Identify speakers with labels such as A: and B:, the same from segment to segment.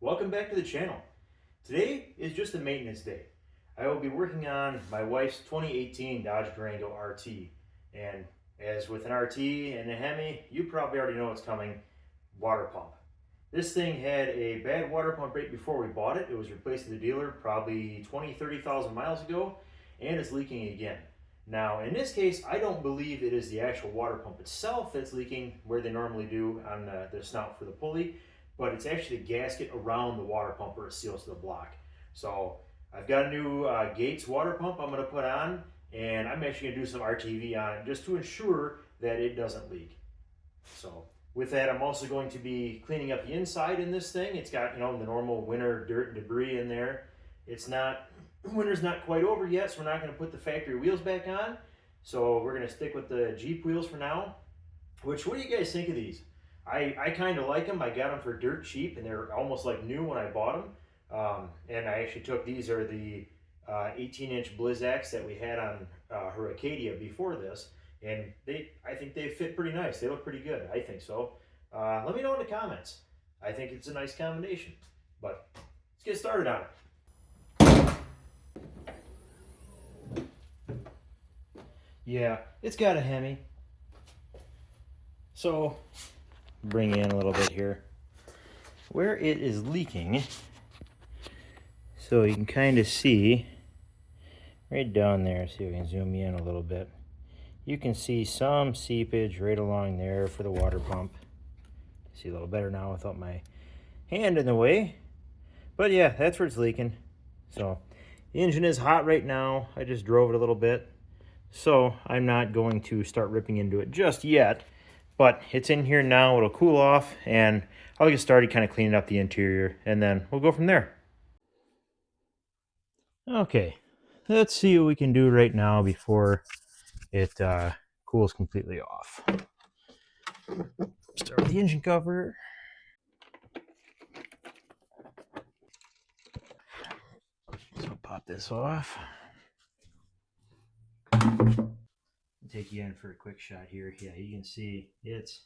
A: Welcome back to the channel. Today is just a maintenance day. I will be working on my wife's 2018 Dodge Durango RT. And as with an RT and a Hemi, you probably already know what's coming, water pump. This thing had a bad water pump right before we bought it. It was replaced at the dealer probably 30,000 miles ago, and it's leaking again. Now, in this case, I don't believe it is the actual water pump itself that's leaking where they normally do on the snout for the pulley, but it's actually the gasket around the water pump where it seals to the block. So I've got a new Gates water pump I'm going to put on, and I'm actually going to do some RTV on it just to ensure that it doesn't leak. So with that, I'm also going to be cleaning up the inside in this thing. It's got, the normal winter dirt and debris in there. Winter's not quite over yet, so we're not going to put the factory wheels back on. So we're going to stick with the Jeep wheels for now. What do you guys think of these? I kind of like them. I got them for dirt cheap, and they're almost like new when I bought them. And I actually these are the 18-inch Blizzaks that we had on her Acadia before this, and I think they fit pretty nice. They look pretty good. I think so. Let me know in the comments. I think it's a nice combination. But let's get started on it. Yeah, it's got a Hemi. So, bring in a little bit here. Where it is leaking, so you can kind of see right down there. See if we can zoom in a little bit. You can see some seepage right along there for the water pump. See a little better now without my hand in the way. But yeah, that's where it's leaking. So the engine is hot right now. I just drove it a little bit. So I'm not going to start ripping into it just yet. But it's in here now. It'll cool off, and I'll get started kind of cleaning up the interior, and then we'll go from there. Okay, let's see what we can do right now before it cools completely off. Start with the engine cover. So pop this off. Take you in for a quick shot here. Yeah, you can see it's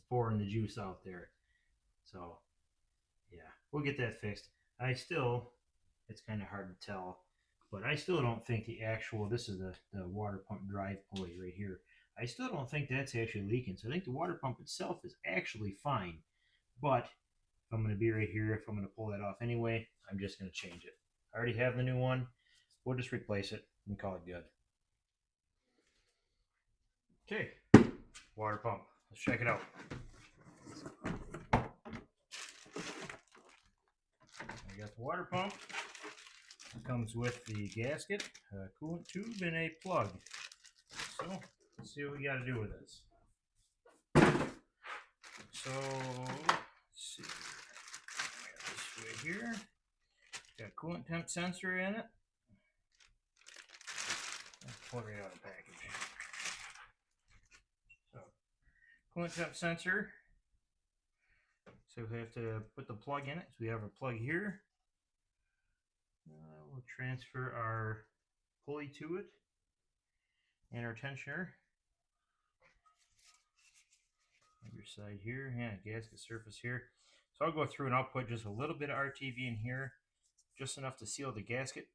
A: pouring the juice out there. So yeah, we'll get that fixed. It's kind of hard to tell, but I still don't think this is the water pump drive pulley right here. I still don't think that's actually leaking. So I think the water pump itself is actually fine. But if I'm going to be right here, if I'm going to pull that off anyway, I'm just going to change it. I already have the new one. We'll just replace it and call it good. Okay, water pump. Let's check it out. I got the water pump. It comes with the gasket, a coolant tube, and a plug. So let's see what we got to do with this. So let's see. I got this right here. Got a coolant temp sensor in it. Let's pull it right out of the package. So coolant temp sensor. So we have to put the plug in it. So we have a plug here. We'll transfer our pulley to it and our tensioner. Your side here, and gasket surface here. So I'll go through and I'll put just a little bit of RTV in here, just enough to seal the gasket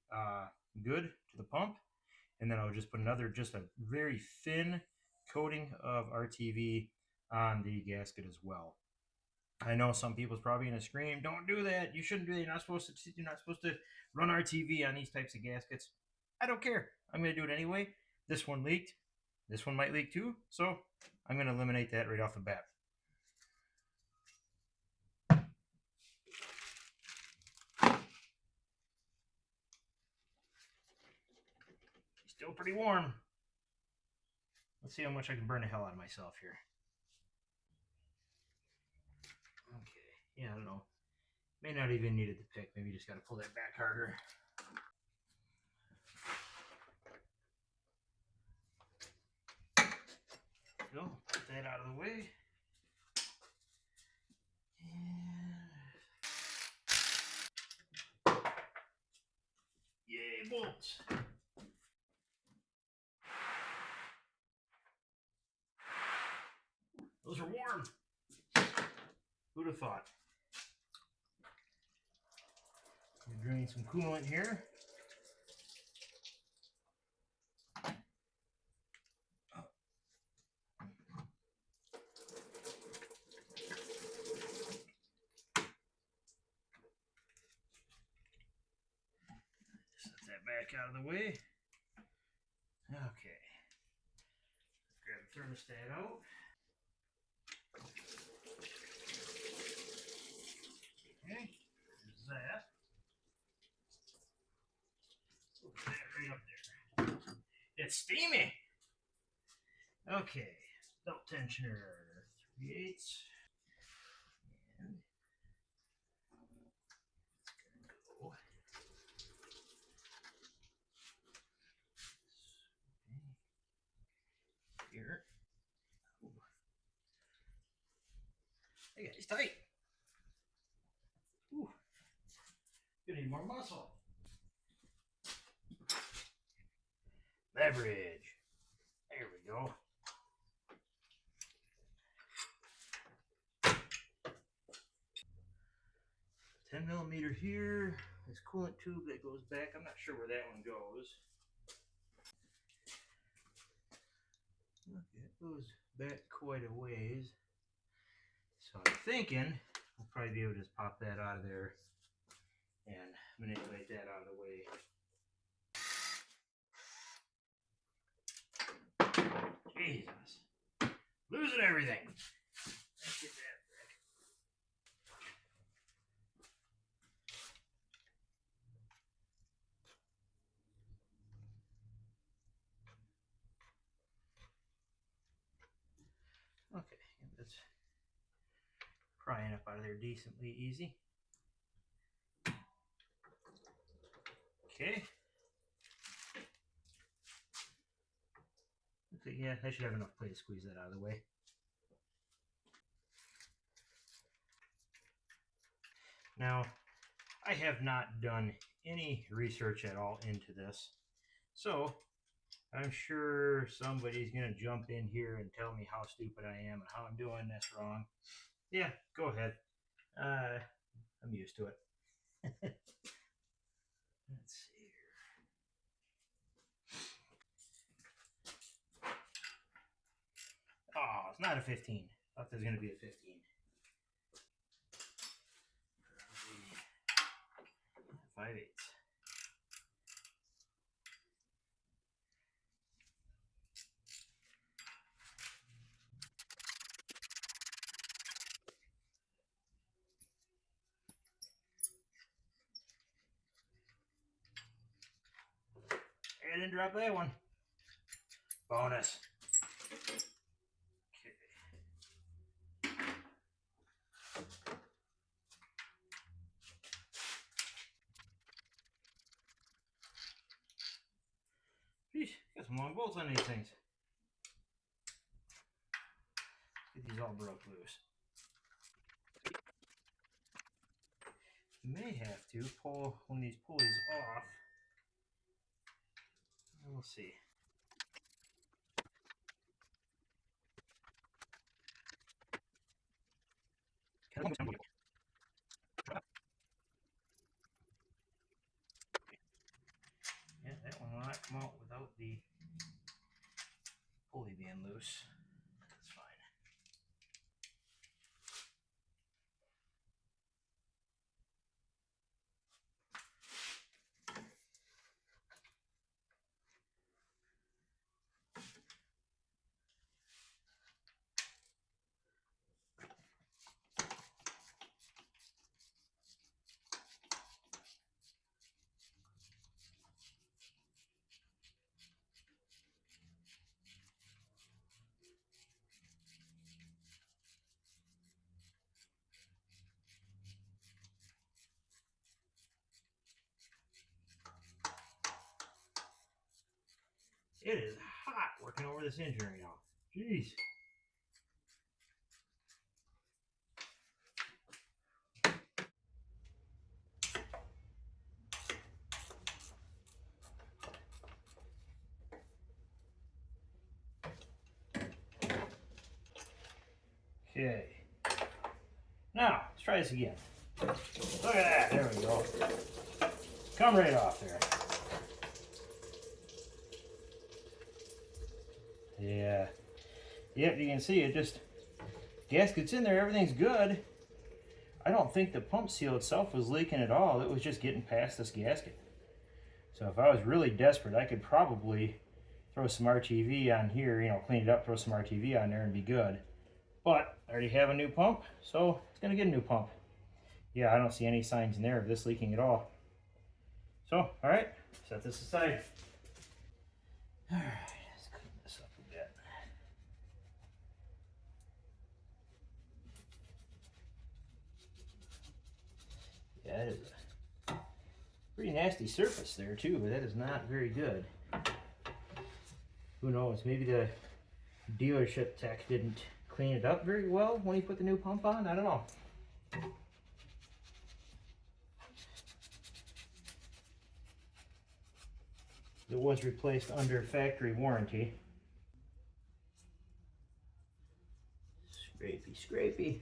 A: good to the pump, and then I'll just put just a very thin coating of RTV on the gasket as well. I know some people's probably gonna scream, "Don't do that! You shouldn't do that! You're not supposed to run RTV on these types of gaskets." I don't care. I'm gonna do it anyway. This one leaked. This one might leak too, so I'm gonna eliminate that right off the bat. Still pretty warm. Let's see how much I can burn the hell out of myself here. Okay, yeah, I don't know. May not even need it to pick. Maybe you just got to pull that back harder. Go, put that out of the way. And yay, bolts. Those are warm. Who'd have thought? drain some coolant here. Set that back out of the way. Okay. Grab the thermostat out. Okay, there's that. Put that right up there. It's steamy. Okay, belt tensioner 3/8. And it's gonna go here. Ooh. Hey, it's tight. Ooh. You need more muscle. Leverage. There we go. 10mm here. This coolant tube that goes back. I'm not sure where that one goes. Okay, it goes back quite a ways. So I'm thinking we'll probably be able to just pop that out of there and manipulate that out of the way. Jesus. Losing everything. Let's get that back. Okay, that's prying up out of there decently easy. Okay. Okay, yeah, I should have enough play to squeeze that out of the way. Now, I have not done any research at all into this, so I'm sure somebody's going to jump in here and tell me how stupid I am and how I'm doing this wrong. Yeah, go ahead. I'm used to it. Let's see here. Oh, it's not a 15. I thought there was going to be a 15. 5/8. I didn't drop that one. Bonus. Okay. Geez, got some long bolts on these things. Get these all broke loose. You may have to pull one of these pulleys off. We'll see. Yeah, that one will not come out without the pulley being loose. That's fine. It is hot working over this engine right now. Jeez. Okay. Now, let's try this again. Look at that. There we go. come right off there. Yeah. Yep, you can see it just, gasket's in there, everything's good. I don't think the pump seal itself was leaking at all. It was just getting past this gasket. So if I was really desperate, I could probably throw some RTV on here, you know, clean it up, throw some RTV on there and be good. But I already have a new pump, so it's gonna get a new pump. Yeah, I don't see any signs in there of this leaking at all. So, all right, set this aside. All right, let's clean this up a bit. Yeah, it is a pretty nasty surface there too, but that is not very good. Who knows, maybe the dealership tech didn't clean it up very well when he put the new pump on, I don't know. It was replaced under factory warranty. Scrapey, scrapey.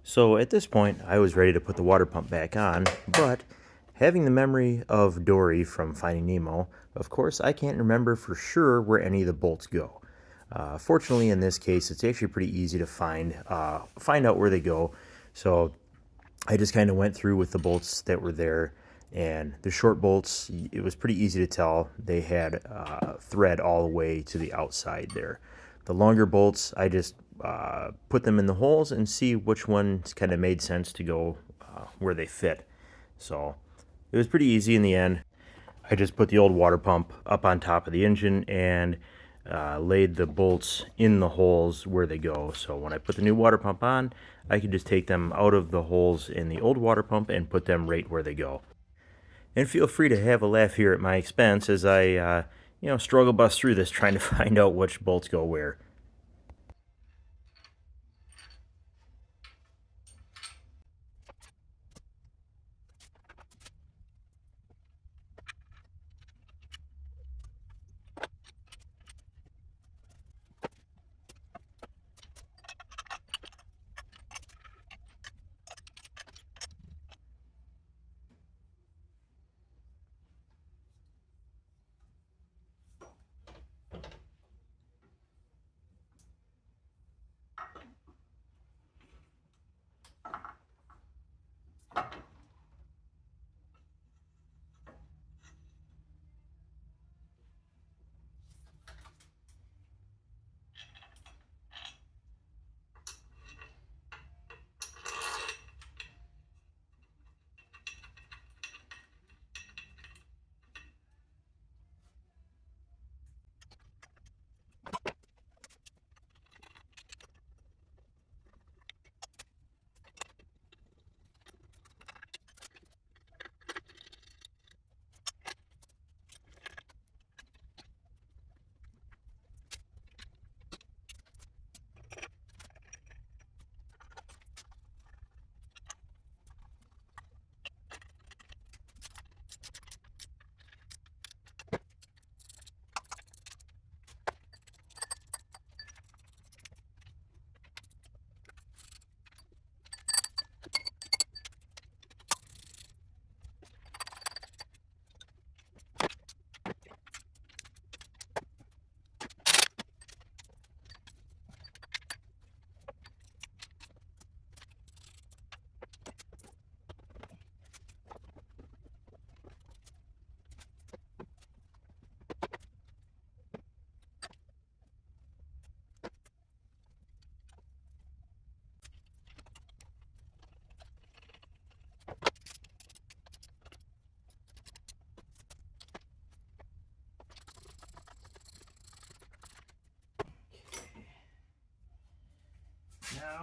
A: So at this point, I was ready to put the water pump back on, but having the memory of Dory from Finding Nemo, of course, I can't remember for sure where any of the bolts go. Fortunately, in this case, it's actually pretty easy to find out where they go. So I just kind of went through with the bolts that were there, and the short bolts, it was pretty easy to tell. They had thread all the way to the outside there. The longer bolts, I just put them in the holes and see which ones kind of made sense to go where they fit. So it was pretty easy in the end. I just put the old water pump up on top of the engine and laid the bolts in the holes where they go. So when I put the new water pump on, I could just take them out of the holes in the old water pump and put them right where they go. And feel free to have a laugh here at my expense as I, struggle bust through this trying to find out which bolts go where.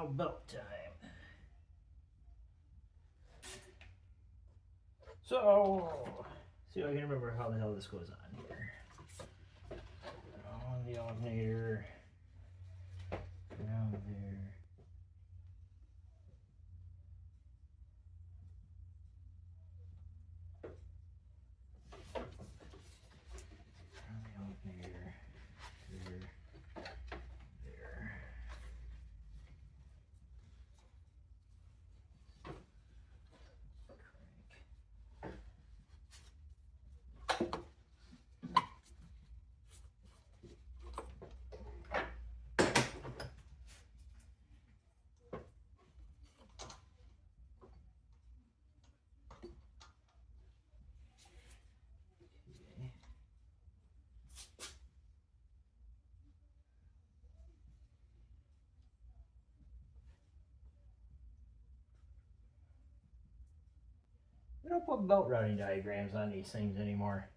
A: Now belt time. So, see if I can remember how the hell this goes on here. On the alternator, down there. On the alternator, there, there. We don't put belt routing diagrams on these things anymore.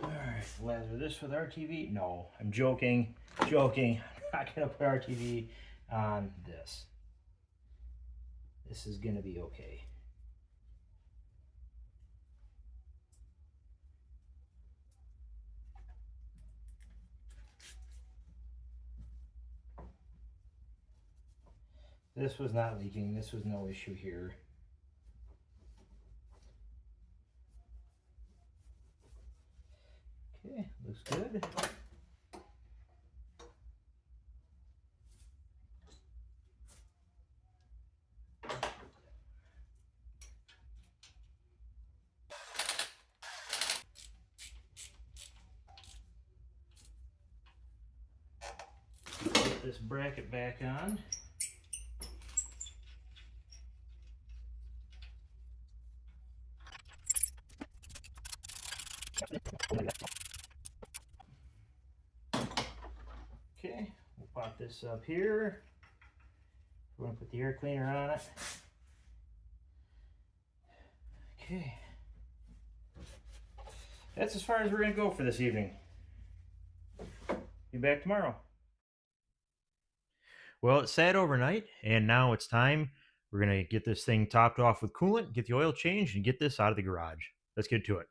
A: Alright, lather this with RTV? No, I'm joking. Joking. I'm not going to put RTV on this. This is going to be okay. This was not leaking. This was no issue here. Okay, looks good. Put this bracket back on. Okay, we'll pop this up here. We're going to put the air cleaner on it. Okay. That's as far as we're going to go for this evening. Be back tomorrow. Well, it sat overnight, and now it's time. We're going to get this thing topped off with coolant, get the oil changed, and get this out of the garage. Let's get to it.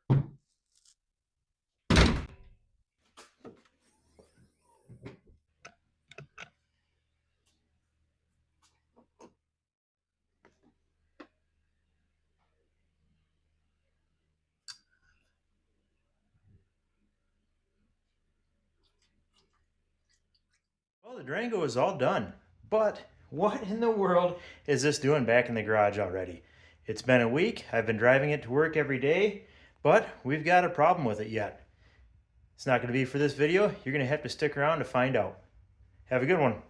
A: Well, the Durango is all done, but what in the world is this doing back in the garage already? It's been a week. I've been driving it to work every day, but we've got a problem with it yet. It's not going to be for this video. You're going to have to stick around to find out. Have a good one.